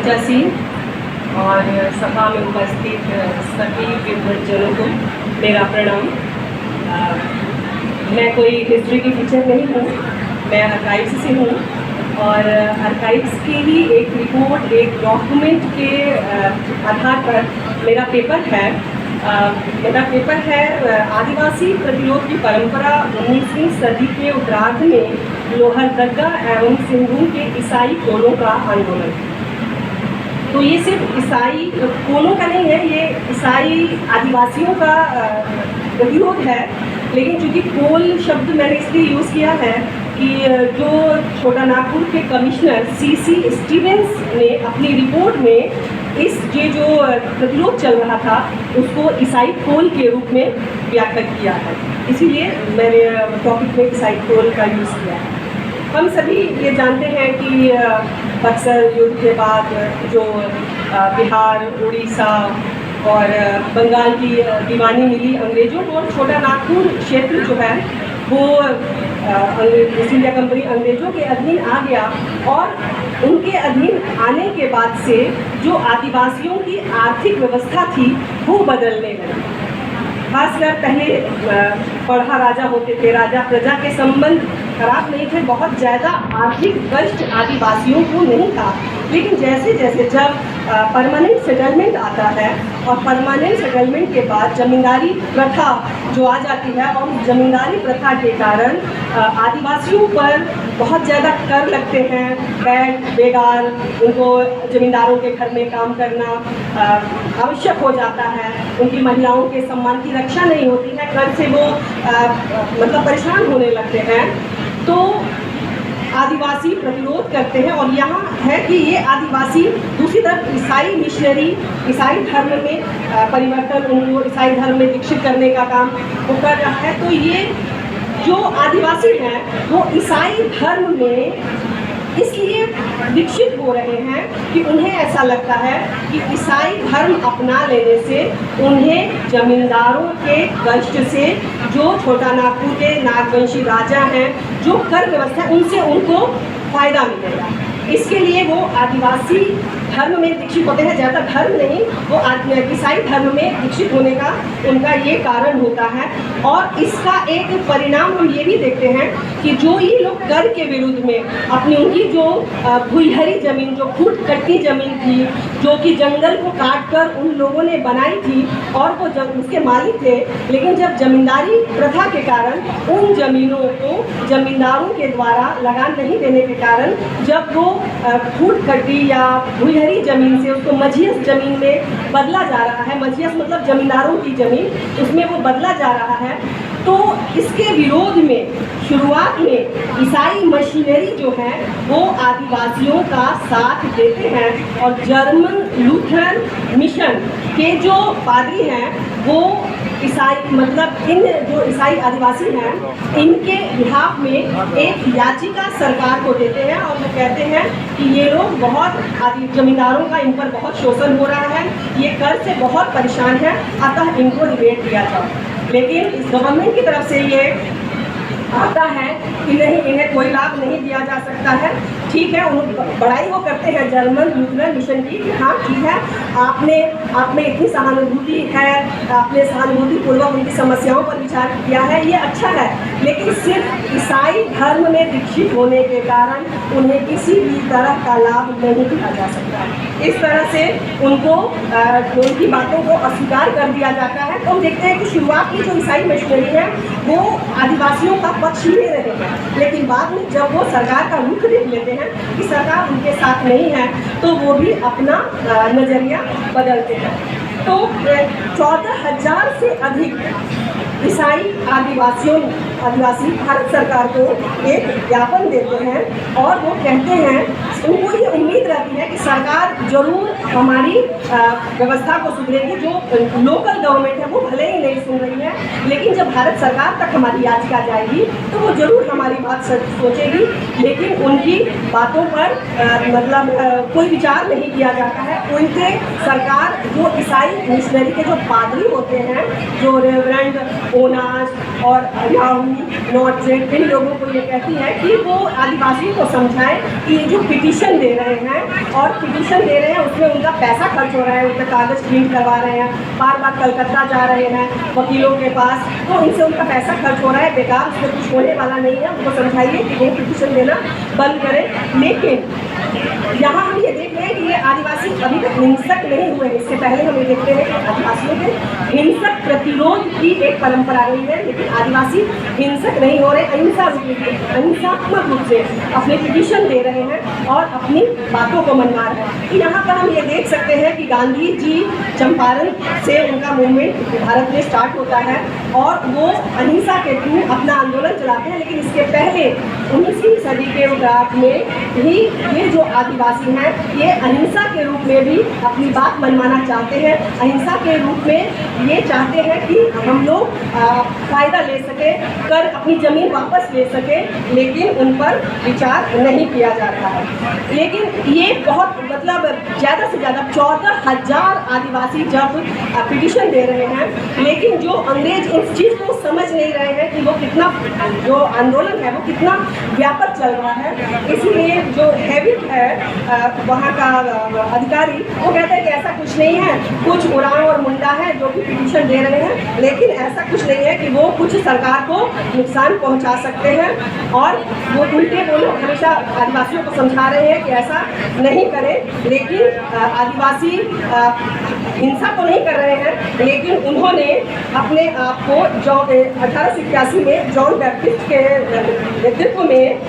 पंचासी और सभा में उपस्थित सभी विद्वज्जनों को मेरा प्रणाम। मैं कोई हिस्ट्री की टीचर नहीं हूँ, मैं आर्काइव्स से हूँ और आर्काइव्स की ही एक रिपोर्ट, एक डॉक्यूमेंट के आधार पर मेरा पेपर है। आदिवासी प्रतिरोध की परंपरा 19वीं सदी के उत्तरार्ध में लोहरदगा एवं सिंहभूम के ईसाई कोलों का आंदोलन। तो ये सिर्फ ईसाई कोलों का नहीं है, ये ईसाई आदिवासियों का प्रतिरोध है। लेकिन चूँकि कोल शब्द मैंने इसलिए यूज़ किया है कि जो छोटा नागपुर के कमिश्नर सीसी स्टीवेंस ने अपनी रिपोर्ट में ये जो प्रतिरोध चल रहा था उसको ईसाई कोल के रूप में व्याख्या किया है, इसीलिए मैंने टॉपिक में ईसाई कोल का यूज़ किया है। हम सभी ये जानते हैं कि बक्सर युद्ध के बाद जो बिहार, उड़ीसा और बंगाल की दीवानी मिली अंग्रेज़ों को, और छोटा नागपुर क्षेत्र जो है वो ईस्ट इंडिया कंपनी अंग्रेज़ों के अधीन आ गया। और उनके अधीन आने के बाद से जो आदिवासियों की आर्थिक व्यवस्था थी वो बदलने लगी। खासकर पहले पढ़ा राजा होते थे, राजा प्रजा के संबंध खराब नहीं थे, बहुत ज़्यादा आर्थिक कष्ट आदिवासियों को नहीं था। लेकिन जैसे जैसे जब परमानेंट सेटलमेंट आता है और परमानेंट सेटलमेंट के बाद ज़मींदारी प्रथा जो आ जाती है, और ज़मींदारी प्रथा के कारण आदिवासियों पर बहुत ज़्यादा कर लगते हैं, बैल बेगार, उनको ज़मींदारों के घर में काम करना आवश्यक हो जाता है, उनकी महिलाओं के सम्मान की रक्षा नहीं होती है, कर से वो मतलब परेशान होने लगते हैं। तो आदिवासी प्रतिरोध करते हैं। और यहाँ है कि ये आदिवासी दूसरी तरफ ईसाई मिशनरी, ईसाई धर्म में परिवर्तन, उनको ईसाई धर्म में दीक्षित करने का काम वो कर रहा है। तो ये जो आदिवासी हैं वो ईसाई धर्म में इसलिए दीक्षित हो रहे हैं कि उन्हें ऐसा लगता है कि ईसाई धर्म अपना लेने से उन्हें जमींदारों के कष्ट से, जो छोटा नागपुर के नागवंशी राजा हैं, जो कर व्यवस्था है, उनसे उनको फ़ायदा मिलेगा। इसके लिए वो आदिवासी धर्म में दीक्षित होते हैं, ज़्यादा धर्म नहीं, वो ईसाई धर्म में दीक्षित होने का उनका ये कारण होता है। और इसका एक परिणाम हम ये भी देखते हैं कि जो ये लोग कर के विरुद्ध में अपनी उनकी जो भूइहरी ज़मीन, जो फूट कट्टी ज़मीन थी, जो कि जंगल को काट कर उन लोगों ने बनाई थी और वो उसके मालिक थे, लेकिन जब जमींदारी प्रथा के कारण उन ज़मीनों को जमींदारों के द्वारा लगान नहीं देने के कारण जब वो फूट कट्टी या भूइहरी ज़मीन से उसको मझियस ज़मीन में बदला जा रहा है, मझियस मतलब ज़मींदारों की ज़मीन, उसमें वो बदला जा रहा है, तो इसके विरोध में शुरुआत में ईसाई मशीनरी जो है वो आदिवासियों का साथ देते हैं। और जर्मन लूथरन मिशन के जो पादरी हैं वो ईसाई मतलब इन जो ईसाई आदिवासी हैं इनके बिहाफ में एक याचिका सरकार को देते हैं और वो कहते हैं कि ये लोग बहुत जमींदारों का इन पर बहुत शोषण हो रहा है, ये कर से बहुत परेशान है, अतः इनको रिबेट दिया जाए। लेकिन इस गवर्नमेंट की तरफ से ये आता है कि नहीं, इन्हें कोई लाभ नहीं दिया जा सकता है। ठीक है, उन बड़ाई वो करते हैं जर्मन लूथरन मिशन की, हाँ ठीक है, आपने इतनी सहानुभूति है, आपने सहानुभूति पूर्वक उनकी समस्याओं पर विचार किया है, ये अच्छा है। लेकिन सिर्फ ईसाई धर्म में दीक्षित होने के कारण उन्हें किसी भी तरह का लाभ नहीं दिया जा सकता। इस तरह से उनको उनकी बातों को अस्वीकार कर दिया जाता है। तो हम देखते हैं कि शुरुआत की जो ईसाई मिशनरी है वो आदिवासियों का पक्ष ले रहे हैं, लेकिन बाद में जब वो सरकार का रुख देख लेते हैं कि सरकार उनके साथ नहीं है तो वो भी अपना नज़रिया बदलते हैं। तो 14,000 से अधिक ईसाई आदिवासी भारत सरकार को एक ज्ञापन देते हैं और वो कहते हैं, उनको ये उम्मीद रहती है कि सरकार जरूर हमारी व्यवस्था को सुधरेगी। जो लोकल गवर्नमेंट है वो भले ही नहीं सुन रही है, लेकिन जब भारत सरकार तक हमारी याचिका जाएगी तो वो जरूर हमारी बात सोचेगी। लेकिन उनकी बातों पर कोई विचार नहीं किया जाता है। उनके सरकार जो ईसाई मिशनरी के जो पादरी होते हैं, जो रेवरेंड ओनाज और याहू नॉर्थ इन लोगों को ये कहती है कि वो आदिवासियों को समझाएं कि ये जो पिटीशन दे रहे हैं और पिटीशन दे रहे हैं उसमें उनका पैसा खर्च हो रहा है, उनका कागज़ प्रिंट करवा रहे हैं, बार बार कलकत्ता जा रहे हैं वकीलों के पास, तो इनसे उनका पैसा खर्च हो रहा है बेकार, उसमें कुछ होने वाला नहीं है। उनको समझाइए कि वो पिटीशन देना बंद करें। लेकिन यहाँ हम ये देख रहे हैं कि ये आदिवासी अभी तक हिंसक नहीं हुए। इससे पहले हम ये देखते हैं कि आदिवासियों के हिंसक प्रतिरोध की एक परंपरा रही है, लेकिन आदिवासी हिंसक नहीं हो रहे, अहिंसात्मक रूप से अपने पिटीशन दे रहे हैं और अपनी बातों को मनवा रहे हैं। यहाँ पर हम ये देख सकते हैं कि गांधी जी चंपारण से उनका मूवमेंट भारत में स्टार्ट होता है और वो अहिंसा के थ्रू अपना आंदोलन चलाते हैं। लेकिन इसके पहले 19वीं सदी के उत्तरार्ध में ही ये जो आदिवासी हैं ये अहिंसा के रूप में भी अपनी बात मनवाना चाहते हैं। अहिंसा के रूप में ये चाहते हैं कि हम लोग फ़ायदा ले सके, कर अपनी ज़मीन वापस ले सके, लेकिन उन पर विचार नहीं किया जाता है। लेकिन ये बहुत मतलब ज़्यादा से ज़्यादा 14,000 आदिवासी जब पिटीशन दे रहे हैं, लेकिन जो अंग्रेज इस चीज़ को समझ नहीं रहे हैं कि वो कितना जो आंदोलन है वो कितना व्यापक चल रहा है। इसलिए जो हैविट है वहाँ का अधिकारी वो कहते हैं कि ऐसा कुछ नहीं है, कुछ उरांव और मुंडा है जो कि पिटीशन दे रहे हैं, लेकिन ऐसा कुछ नहीं है कि वो कुछ सरकार को नुकसान पहुँचा सकते हैं। और वो उल्टे वो लोग हमेशा आदिवासियों को समझा रहे हैं कि ऐसा नहीं करें। लेकिन आदिवासी हिंसा तो नहीं कर रहे हैं, लेकिन उन्होंने अपने आप को 1881 में जॉन बैप्टिस्ट के नेतृत्व में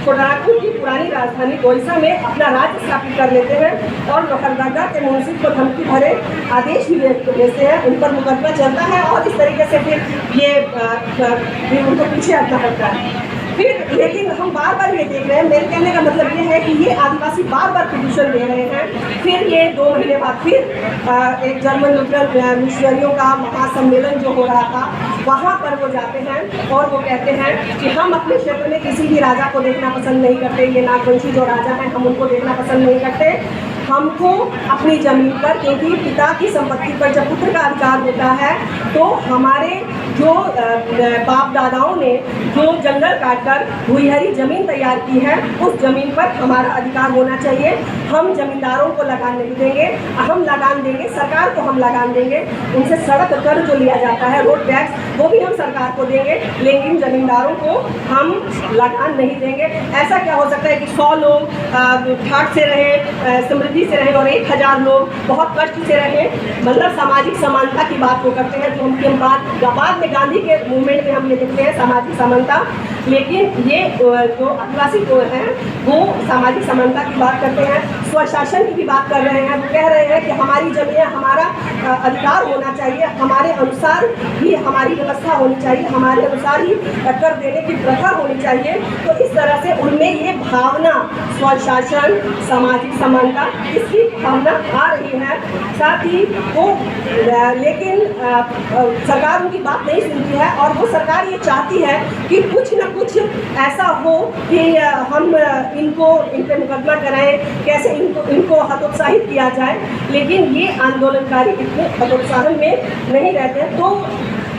छोटानागपुर की पुरानी राजधानी गोइसा में अपना राज्य स्थापित कर लेते हैं और लोहरदगा के मुंशी को धमकी भरे आदेश भी देते हैं, उन पर मुकदमा चलता है और इस तरीके से फिर उनको पीछे हटना पड़ता है। फिर लेकिन हम बार बार ये देख रहे हैं, मेरे कहने का मतलब ये है कि ये आदिवासी बार बार पिटीशन दे रहे हैं। फिर ये 2 महीने बाद फिर एक जर्मन लुथरन मिशनरियों का महासम्मेलन जो हो रहा था वहाँ पर वो जाते हैं और वो कहते हैं कि हम अपने क्षेत्र में किसी भी राजा को देखना पसंद नहीं करते, ये नागवंशी जो राजा हैं हम उनको देखना पसंद नहीं करते, हमको अपनी ज़मीन पर, क्योंकि पिता की संपत्ति पर जब पुत्र का अधिकार होता है तो हमारे जो बाप दादाओं ने जो जंगल काटकर भूरिहरी ज़मीन तैयार की है उस ज़मीन पर हमारा अधिकार होना चाहिए। हम ज़मींदारों को लगान नहीं देंगे, हम लगान देंगे, सरकार को हम लगान देंगे, उनसे सड़क कर जो लिया जाता है रोड टैक्स वो भी हम सरकार को देंगे, लेकिन ज़मींदारों को हम लगान नहीं देंगे। ऐसा क्या हो सकता है कि 100 लोग ठाट से रहे, समृद्धि से रहे और 1000 लोग बहुत कष्ट से रहे। मतलब सामाजिक समानता की बात वो करते हैं, जो हम बाद में गांधी के मूवमेंट में हम ये देखते हैं सामाजिक समानता। लेकिन ये जो आदिवासी को हैं वो सामाजिक समानता की बात करते हैं, स्वशासन की भी बात कर रहे हैं। वो कह रहे हैं कि हमारी जमीन हमारा अधिकार होना चाहिए, हमारे अनुसार ही हमारी व्यवस्था होनी चाहिए, हमारे अनुसार ही कर देने की प्रथा होनी चाहिए। तो इस तरह से उनमें ये भावना स्वशासन, सामाजिक समानता, इसकी भावना आ रही है। साथ ही वो लेकिन सरकार उनकी बात नहीं सुनती है और वो सरकार ये चाहती है कि कुछ न कुछ ऐसा हो कि हम इन पे मुकदमा कराएं, कैसे इनको हतोत्साहित किया जाए। लेकिन ये आंदोलनकारी इतने हतोत्साहन में नहीं रहते। तो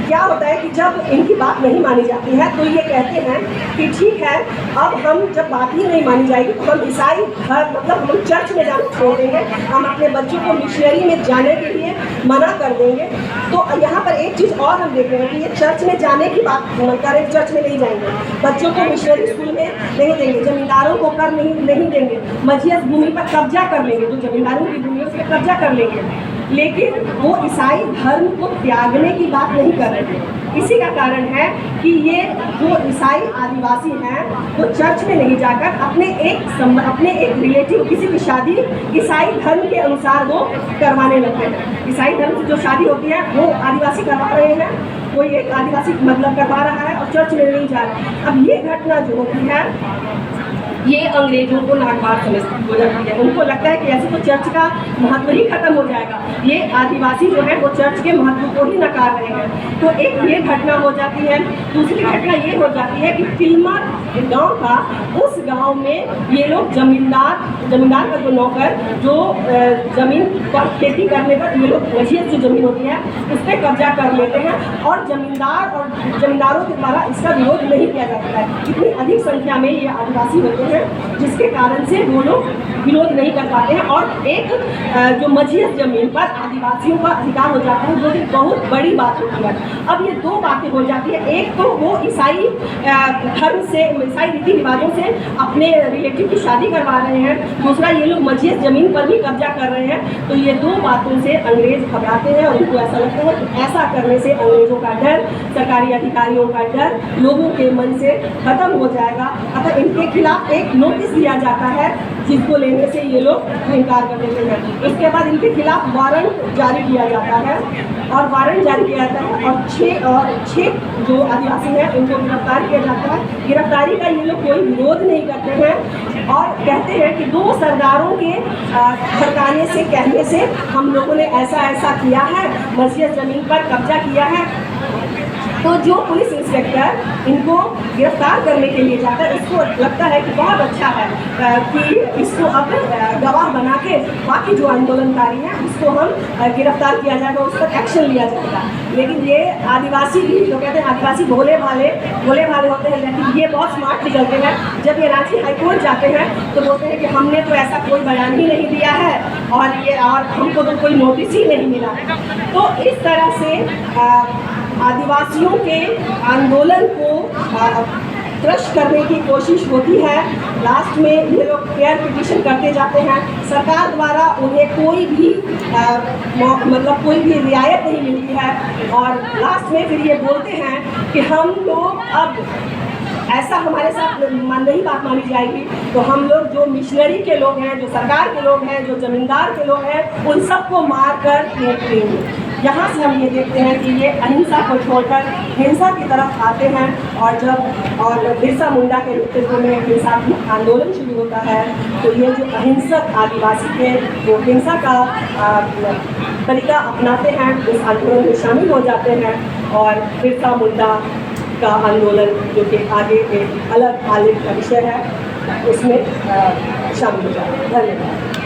क्या होता है कि जब इनकी बात नहीं मानी जाती है तो ये कहते हैं कि ठीक है, अब हम जब बात ही नहीं मानी जाएगी तो हम ईसाई मतलब हम चर्च में जाना छोड़ देंगे, हम अपने बच्चों को मिशनरी में जाने के लिए मना कर देंगे। तो यहाँ पर एक चीज़ और हम देख रहे हैं कि ये चर्च में जाने की बात करें, चर्च में नहीं जाएंगे, बच्चों को मिशनरी स्कूल में नहीं देंगे, ज़मींदारों को कर नहीं देंगे, मजहस भूमि पर कब्जा कर लेंगे, जो ज़मींदारों की भूमि उस पर कब्जा कर लेंगे। लेकिन वो ईसाई धर्म को त्यागने की बात नहीं कर रहे हैं। इसी का कारण है कि ये जो ईसाई आदिवासी हैं वो चर्च में नहीं जाकर अपने एक रिलेटिव किसी की शादी ईसाई धर्म के अनुसार वो करवाने लगते हैं। ईसाई धर्म से जो शादी होती है वो आदिवासी करवा रहे हैं, कोई एक आदिवासी मतलब करवा रहा है और चर्च में नहीं जा रहा है। अब ये घटना जो होती है ये अंग्रेजों को नागवार समझ हो जाती है। उनको लगता है कि ऐसे तो चर्च का महत्व ही खत्म हो जाएगा, ये आदिवासी जो है वो चर्च के महत्व को ही नकार रहे हैं। तो एक ये घटना हो जाती है। दूसरी घटना ये हो जाती है कि फिल्मर गांव था, उस गांव में ये लोग जमींदार का जो नौकर जो जमीन पर खेती करने पर ये लोग वसीयत जो जमीन होती है उस पर कब्जा कर लेते हैं और जमींदारों के द्वारा इसका विरोध नहीं किया जाता है। इतनी अधिक संख्या में ये आदिवासी होते हैं जिसके कारण से वो लोग विरोध नहीं कर पाते हैं और एक जो मझियत जमीन पर आदिवासियों का अधिकार हो जाता है, जो कि बहुत बड़ी बात होती है। अब ये दो बातें हो जाती है, एक तो वो ईसाई धर्म से, ईसाई रीति रिवाजों से अपने रिलेटिव की शादी करवा रहे हैं, दूसरा ये लोग मझियत जमीन पर भी कब्जा कर रहे हैं। तो ये दो बातों से अंग्रेज घबराते हैं और उनको ऐसा लगता है कि ऐसा करने से अंग्रेजों का डर, सरकारी अधिकारियों का डर लोगों के मन से खत्म हो जाएगा। अतः इनके खिलाफ एक नोटिस दिया जाता है जिसको लेने से ये लोग इनकार कर देते हैं। इसके बाद इनके खिलाफ वारंट जारी किया जाता है और वारंट जारी किया जाता है और छः जो आदिवासी हैं उनको गिरफ्तार किया जाता है। गिरफ्तारी का ये लोग कोई विरोध नहीं करते हैं और कहते हैं कि दो सरदारों के भड़काने से, कहने से हम लोगों ने ऐसा ऐसा किया है, मस्जिद ज़मीन पर कब्जा किया है। तो जो पुलिस इंस्पेक्टर इनको गिरफ्तार करने के लिए जाता है, इसको लगता है कि बहुत अच्छा है कि इसको अब गवाह बना के बाकी जो आंदोलनकारी हैं उसको हम गिरफ्तार किया जाएगा, उस पर एक्शन लिया जाएगा। लेकिन ये आदिवासी भी जो कहते हैं आदिवासी भोले भाले होते हैं, लेकिन ये बहुत स्मार्ट निकलते हैं। जब ये रांची हाईकोर्ट जाते हैं तो बोलते हैं कि हमने तो ऐसा कोई बयान ही नहीं दिया है और हमको तो कोई नोटिस ही नहीं मिला। तो इस तरह से आदिवासियों के आंदोलन को क्रश करने की कोशिश होती है। लास्ट में ये लोग फेयर पिटीशन करते जाते हैं, सरकार द्वारा उन्हें कोई भी कोई भी रियायत नहीं मिलती है और लास्ट में फिर ये बोलते हैं कि हम लोग अब ऐसा हमारे साथ नहीं बात मानी जाएगी, तो हम लोग जो मिशनरी के लोग हैं, जो सरकार के लोग हैं, जो जमींदार के लोग हैं, उन सबको मार कर फेंक देंगे। यहाँ से हम ये देखते हैं कि ये अहिंसा को छोड़कर हिंसा की तरफ आते हैं और बिरसा मुंडा के नेतृत्व में हिंसात्मक आंदोलन शुरू होता है। तो ये जो अहिंसक आदिवासी थे वो हिंसा का तरीका अपनाते हैं, उस आंदोलन में शामिल हो जाते हैं और बिरसा मुंडा का आंदोलन जो कि आगे एक अलग आलेख का विषय है उसमें शामिल हो जाए। धन्यवाद।